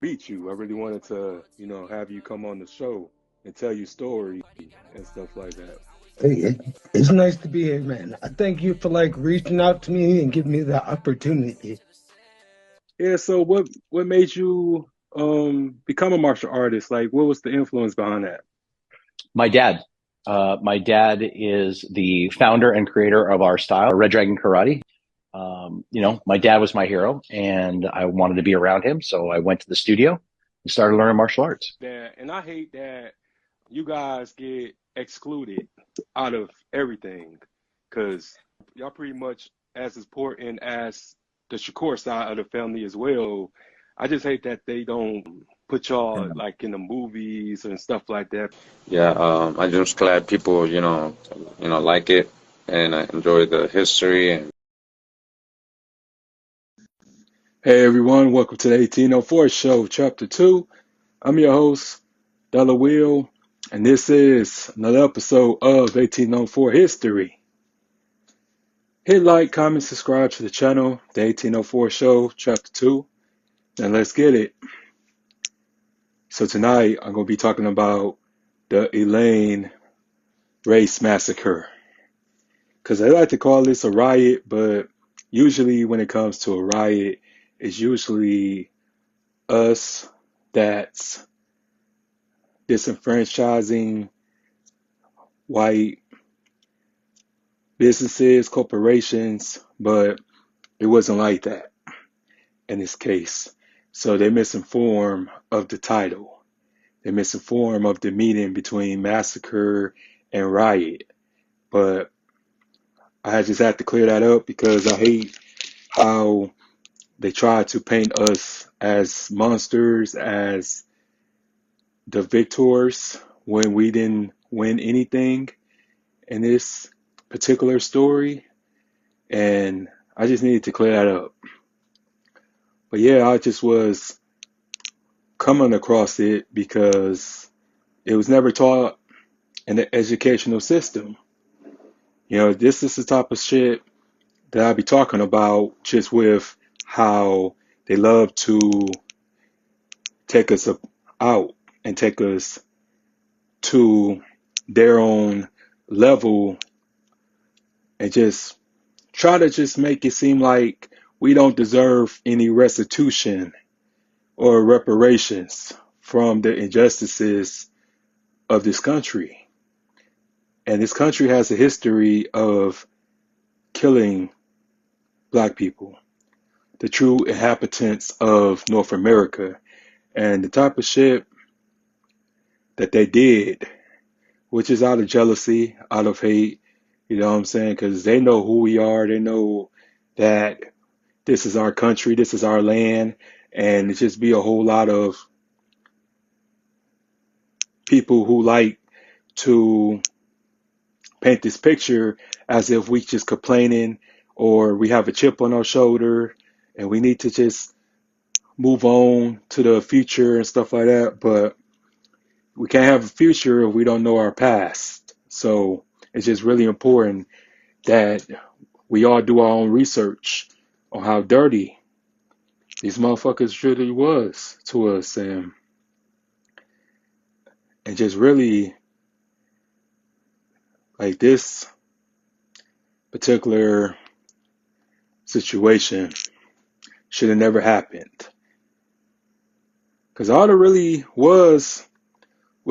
meet you. I really wanted to, have you come on the show and tell your story and stuff like that. Hey, it's nice to be here, man. I thank you for reaching out to me and giving me the opportunity. Yeah, so what made you become a martial artist? Like what was the influence behind that? My dad. My dad is the founder and creator of our style, Red Dragon Karate. My dad was my hero, and I wanted to be around him, so I went to the studio and started learning martial arts. That and I hate that you guys get excluded out of everything because y'all pretty much as important as the Shakur side of the family as well. I just hate that they don't put y'all like in the movies and stuff like that. Yeah, I'm just glad people, like it and I enjoy the history and Hey everyone, welcome to the 1804 show, chapter 2. I'm your host, Della Will, and this is another episode of 1804 History. Hit like, comment, subscribe to the channel, the 1804 show, chapter 2, and let's get it. So tonight I'm going to be talking about the Elaine race massacre. Because I like to call this a riot, but usually when it comes to a riot, it's usually us that's disenfranchising white businesses, corporations, but it wasn't like that in this case. So they misinformed of the title. They misinformed of the meaning between massacre and riot. But I just had to clear that up because I hate how they try to paint us as monsters, as the victors when we didn't win anything in this particular story. And I just needed to clear that up. But yeah, I just was coming across it because it was never taught in the educational system. This is the type of shit that I'll be talking about just with how they love to take us out and take us to their own level and just try to just make it seem like we don't deserve any restitution or reparations from the injustices of this country. And this country has a history of killing black people, the true inhabitants of North America. And the type of shit that they did, which is out of jealousy, out of hate, you know what I'm saying? Because they know who we are. They know that this is our country, this is our land, and it just be a whole lot of people who like to paint this picture as if we just complaining or we have a chip on our shoulder and we need to just move on to the future and stuff like that. But we can't have a future if we don't know our past. So it's just really important that we all do our own research on how dirty these motherfuckers really was to us, and just really like this particular situation should have never happened. Because all it really was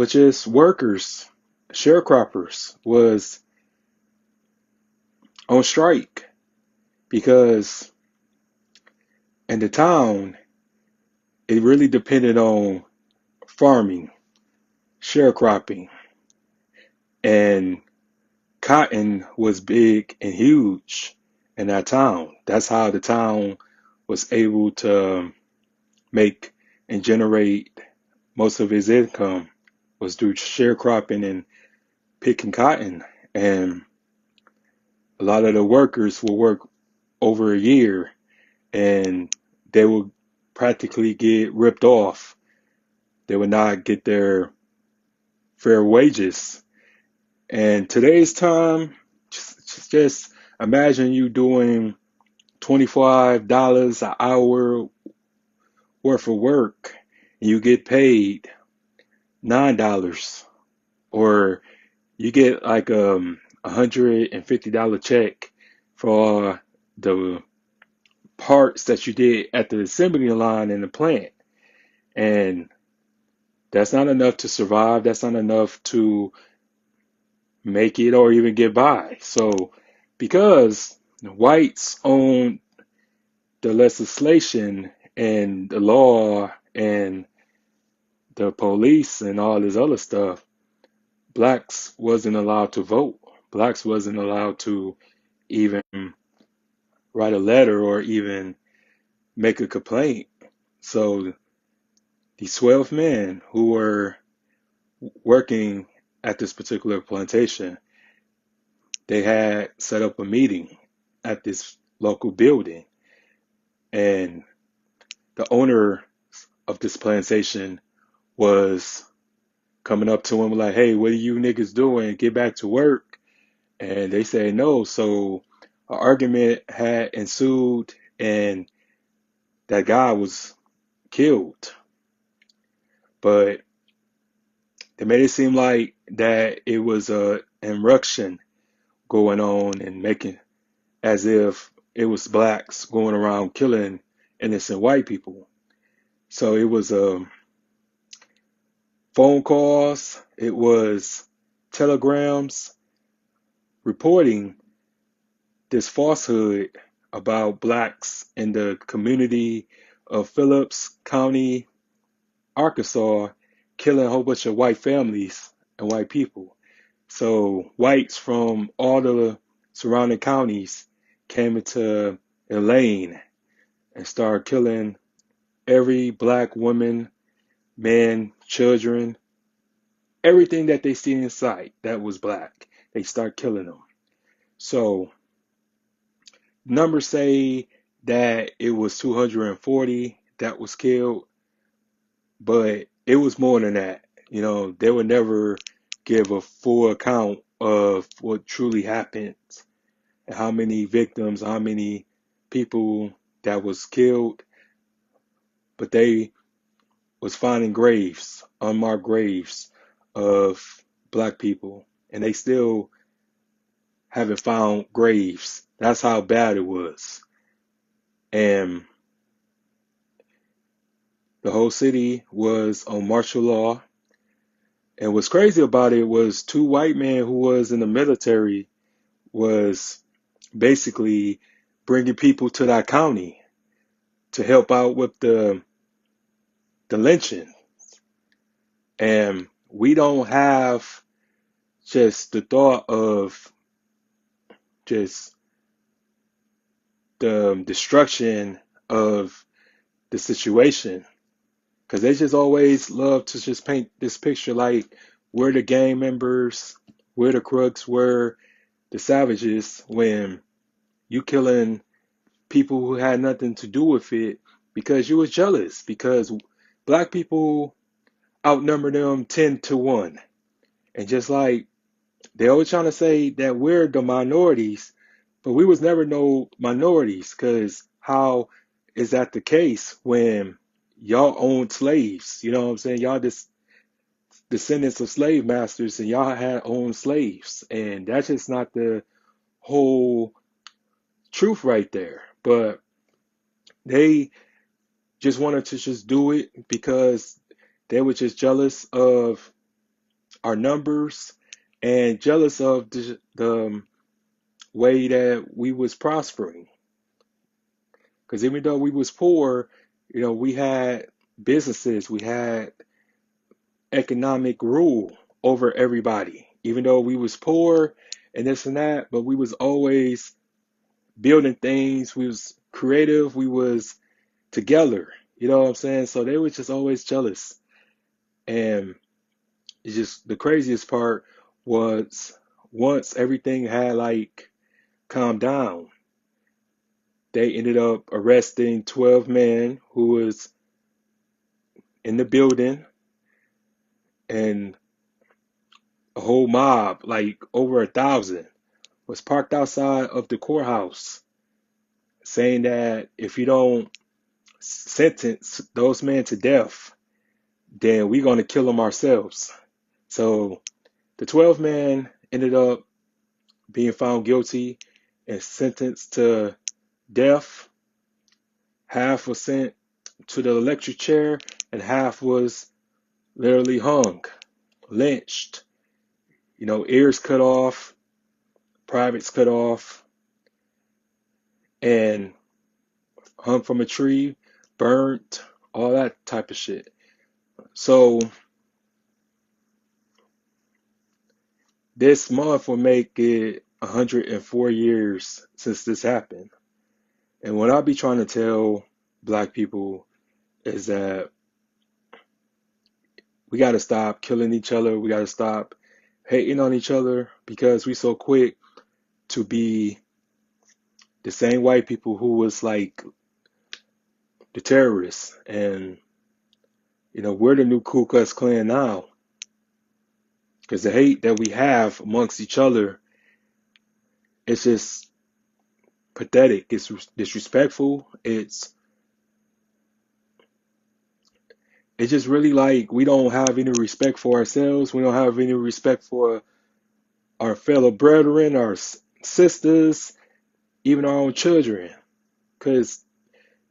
just workers, sharecroppers, was on strike because in the town, it really depended on farming, sharecropping, and cotton was big and huge in that town. That's how the town was able to make and generate most of his income was through sharecropping and picking cotton. And a lot of the workers will work over a year and they will practically get ripped off. They would not get their fair wages. And today's time, just imagine you doing $25 an hour worth of work and you get paid $9, or you get like $150 check for the parts that you did at the assembly line in the plant, and that's not enough to survive. That's not enough to make it or even get by. So, because whites own the legislation and the law and the police and all this other stuff, blacks wasn't allowed to vote. Blacks wasn't allowed to even write a letter or even make a complaint. So these 12 men who were working at this particular plantation, they had set up a meeting at this local building, and the owner of this plantation was coming up to him like, "Hey, what are you niggas doing? Get back to work." And they said no. So an argument had ensued, and that guy was killed. But they made it seem like that it was a insurrection going on and making as if it was blacks going around killing innocent white people. So it was phone calls, it was telegrams reporting this falsehood about blacks in the community of Phillips County, Arkansas, killing a whole bunch of white families and white people. So whites from all the surrounding counties came into Elaine and started killing every black woman, man, children, everything that they see in sight that was black. They start killing them. So numbers say that it was 240 that was killed, but it was more than that. You know, they would never give a full account of what truly happened, and how many victims, how many people that was killed, but they was finding graves, unmarked graves of black people, and they still haven't found graves. That's how bad it was. And the whole city was on martial law. And what's crazy about it was two white men who was in the military was basically bringing people to that county to help out with the lynching. And we don't have just the thought of just the destruction of the situation, because they just always love to just paint this picture like we're the gang members, we're the crooks, we're the savages, when you killing people who had nothing to do with it because you was jealous, because black people outnumber them 10 to 1. And just like they always trying to say that we're the minorities, but we was never no minorities, because how is that the case when y'all owned slaves? You know what I'm saying? Y'all just descendants of slave masters, and y'all had owned slaves. And that's just not the whole truth right there. But they just wanted to just do it because they were just jealous of our numbers and jealous of the way that we was prospering. Because even though we was poor, you know, we had businesses, we had economic rule over everybody. Even though we was poor and this and that, but we was always building things. We was creative. We was together. You know what I'm saying? So they were just always jealous. And it's just the craziest part was once everything had like calmed down, they ended up arresting 12 men who was in the building, and a whole mob, like over 1,000, was parked outside of the courthouse saying that if you don't sentence those men to death, then we're going to kill them ourselves. So the 12 men ended up being found guilty and sentenced to death. Half was sent to the electric chair, and half was literally hung, lynched. Ears cut off, privates cut off, and hung from a tree, burnt, all that type of shit. So this month will make it 104 years since this happened. And what I be trying to tell black people is that we got to stop killing each other. We got to stop hating on each other because we so quick to be the same white people who was like the terrorists. And, we're the new Ku Klux Klan now because the hate that we have amongst each other, it's just pathetic. It's disrespectful. It's just really like we don't have any respect for ourselves. We don't have any respect for our fellow brethren, our sisters, even our own children. Because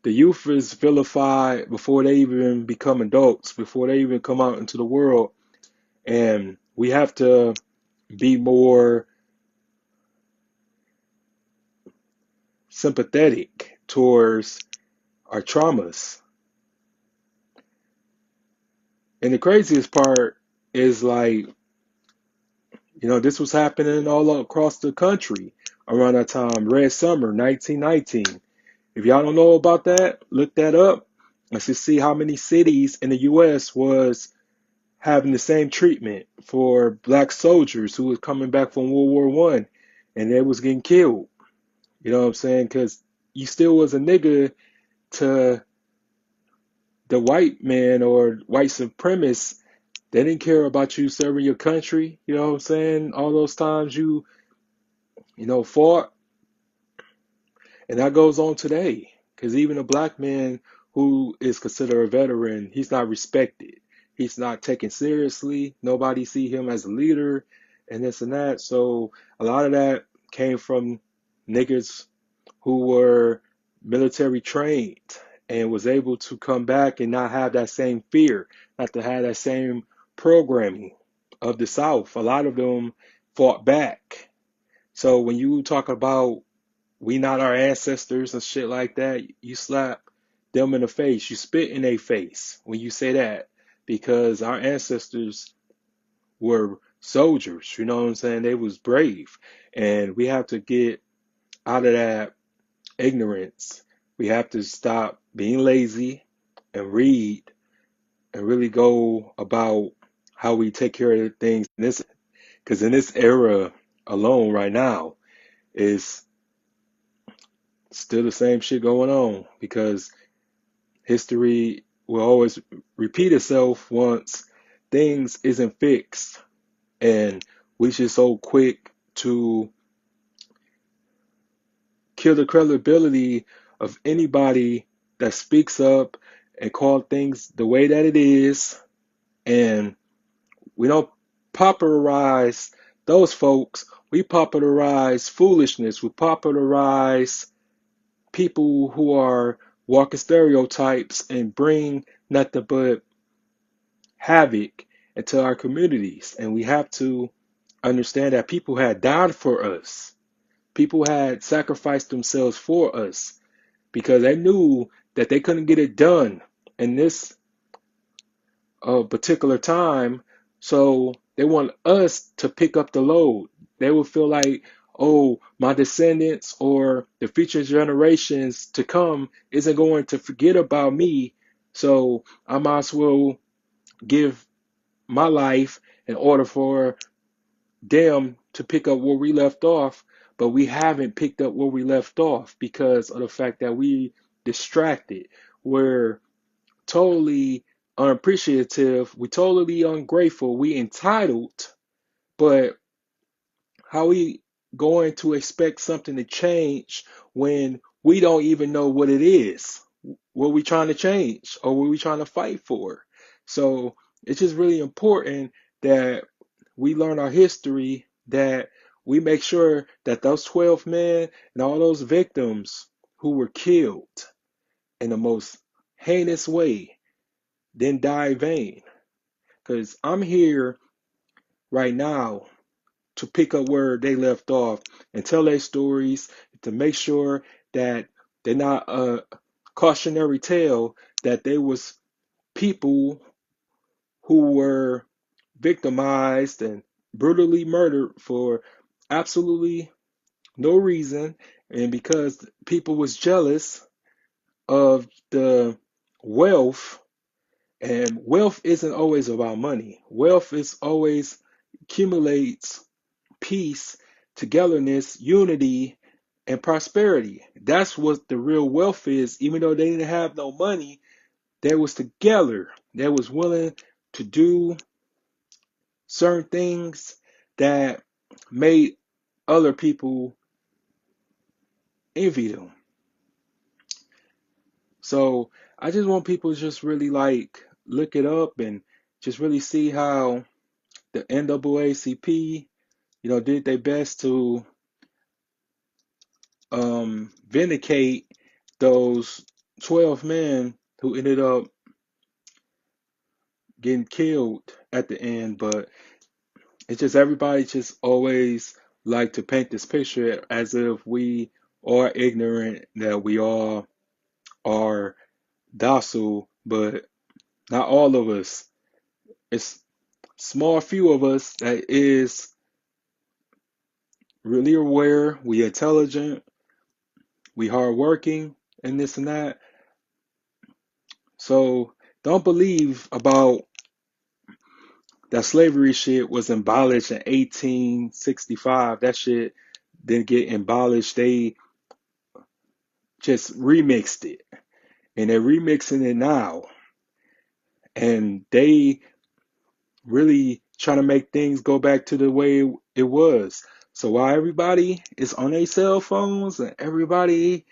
the youth is vilified before they even become adults, before they even come out into the world. And we have to be more sympathetic towards our traumas. And the craziest part is like, this was happening all across the country around that time, Red Summer, 1919. If y'all don't know about that, look that up. Let's just see how many cities in the U.S. was having the same treatment for black soldiers who was coming back from World War One, and they was getting killed. You know what I'm saying? Because you still was a nigga to the white man or white supremacists. They didn't care about you serving your country. You know what I'm saying? All those times you fought. And that goes on today. Because even a black man who is considered a veteran, he's not respected. He's not taken seriously. Nobody see him as a leader and this and that. So a lot of that came from niggas who were military trained and was able to come back and not have that same fear, not to have that same programming of the South. A lot of them fought back. So when you talk about we not our ancestors and shit like that, you slap them in the face. You spit in their face when you say that because our ancestors were soldiers. You know what I'm saying? They was brave. And we have to get out of that ignorance. We have to stop being lazy and read and really go about how we take care of things in this, because in this era alone right now is still the same shit going on, because history will always repeat itself once things isn't fixed. And we just so quick to kill the credibility of anybody that speaks up and call things the way that it is. And we don't popularize those folks. We popularize foolishness. We popularize people who are walking stereotypes and bring nothing but havoc into our communities. And we have to understand that people had died for us. People had sacrificed themselves for us because they knew that they couldn't get it done in this particular time. So they want us to pick up the load. They will feel like, oh, my descendants or the future generations to come isn't going to forget about me. So I might as well give my life in order for them to pick up where we left off. But we haven't picked up where we left off because of the fact that we distracted. We're totally unappreciative. We totally ungrateful. We entitled. But how we going to expect something to change when we don't even know what it is? What we trying to change or what we trying to fight for? So it's just really important that we learn our history, that we make sure that those 12 men and all those victims who were killed in the most heinous way didn't die in vain. Because I'm here right now to pick up where they left off and tell their stories to make sure that they're not a cautionary tale, that there was people who were victimized and brutally murdered for absolutely no reason, and because people was jealous of the wealth. And wealth isn't always about money. Wealth is always accumulates peace, togetherness, unity, and prosperity. That's what the real wealth is. Even though they didn't have no money, they was together. They was willing to do certain things that made other people envy them. So I just want people to just really like look it up and just really see how the NAACP, did their best to vindicate those 12 men who ended up getting killed at the end. But it's just everybody just always like to paint this picture as if we are ignorant, that we all are docile, but not all of us. It's small few of us that is really aware, we intelligent, we hardworking, and this and that. So don't believe about that slavery shit was abolished in 1865. That shit didn't get abolished. They just remixed it. And they're remixing it now. And they really trying to make things go back to the way it was. So while everybody is on their cell phones and everybody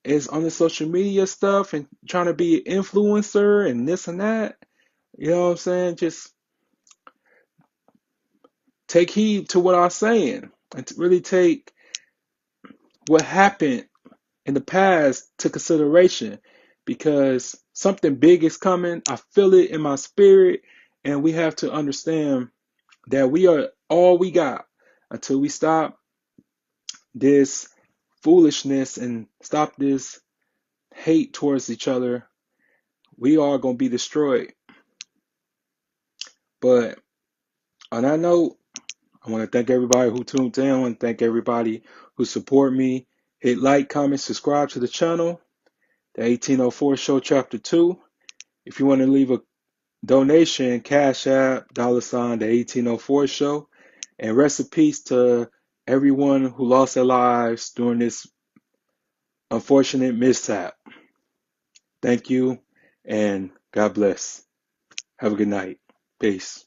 is on the social media stuff and trying to be an influencer and this and that, you know what I'm saying? Just take heed to what I'm saying and to really take what happened in the past to consideration, because something big is coming. I feel it in my spirit, and we have to understand that we are all we got until we stop this foolishness and stop this hate towards each other. We are going to be destroyed. But on that note, I want to thank everybody who tuned in. I want to thank everybody who support me. Hit like, comment, subscribe to the channel. The 1804 Show Chapter 2. If you want to leave a donation, Cash App, $ the 1804 Show. And rest in peace to everyone who lost their lives during this unfortunate mishap. Thank you, and God bless. Have a good night. Peace.